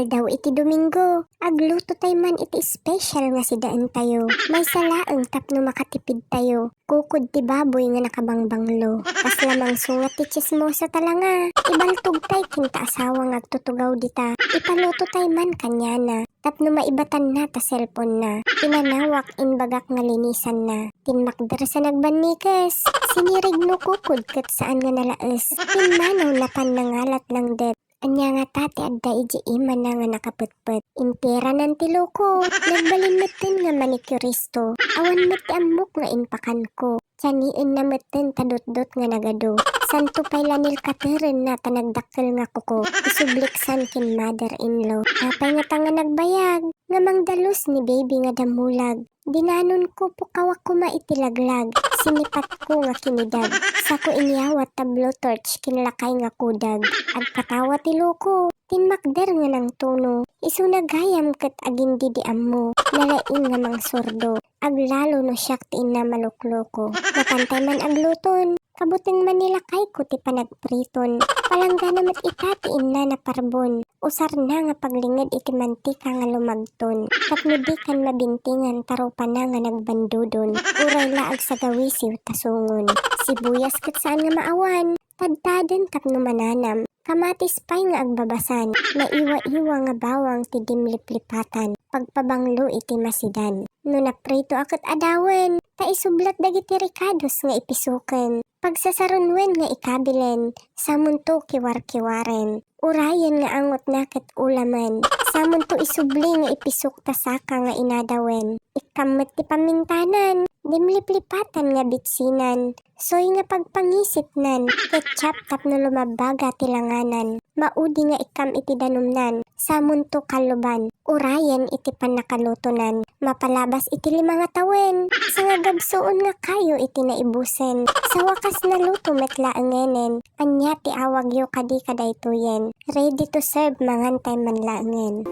Bugal daw iti Domingo. Agluto tay man iti special nga sidaan tayo. May salaang tapno makatipid tayo. Kukod ti baboy nga nakabangbanglo. Kas lamang sungat ti chismosa talanga. Ibaltog tay kinta asawa nga agtutugaw dita. Ipaluto tay man kanyana. Tapno maibatan na ta cellphone na. Tinanawak inbagak nga linisan na. Tinmakder sa nagbanikes. Sinirig no kukod kat saan nga nalaes. Tinmanaw na panangalat lang det. Anya nga tate adda iji iman na nga nakaputput. Impera ng tiloko. Nagbalin metin nga manicuristo. Awan met ti amok nga inpakan ko. Tiyaniin na metin tadot-dot nga nagado. Santo pay lanil kateren na tanagdakkel nga kuko. Isubliksan kin mother-in-law. Apay nga tanga nagbayag. Nga mangdalos ni baby nga damulag. Dinanon ko pukawak ko maitilaglag. Sinipat ko nga kinidag. Sako inyawat tablo torch kinlakay nga kudag. Agpatawa ti loko. Tinmakder nga ng tono. Isunagayam kat agindi di ammo. Nalain nga mang sordo. Aglalo no siyak ti ina malukloko. Napantay man agluton. Kabuting manilakay ko ti panagpriton. Palangga namat itati ina na parbon. Usar na nga paglingid iti mantika nga lumagton. Tapno di kan mabintingan taro pa na nga nagbandudon. Uray laag sa gawisiw tasungon. Sibuyas kat saan nga maawan. Tadtaden tapno mananam. Kamatis pay nga agbabasan. Naiwa-iwa nga bawang ti dimliplipatan. Pagpabanglo iti masidan. No naprito akat adawen. Taisublat dagiti ricados nga ipisuken. Pagsasarunwen nga ikabilen. Samunto kiwar-kiwaren. Urayan nga angot na ket ulaman. Samunto isubli nga ipisuk tasaka nga inadawen. Ikamet ti pamintanan. Dimliplipatan nga bitsinan. Soy nga pagpangisit nan. Ketchup tapno lumabaga tilanganan. Maudi nga ikam iti danumnan. Samunto kaluban. Urayan iti panakalutonan. Mapalabas iti 5 nga tawen. Sa nga gabsoon nga kayo iti naibusen. Sa wakas na luto metla angenen. Anya ti awag yo kadi kadaytoyen. Ready to serve mangantay man laangen.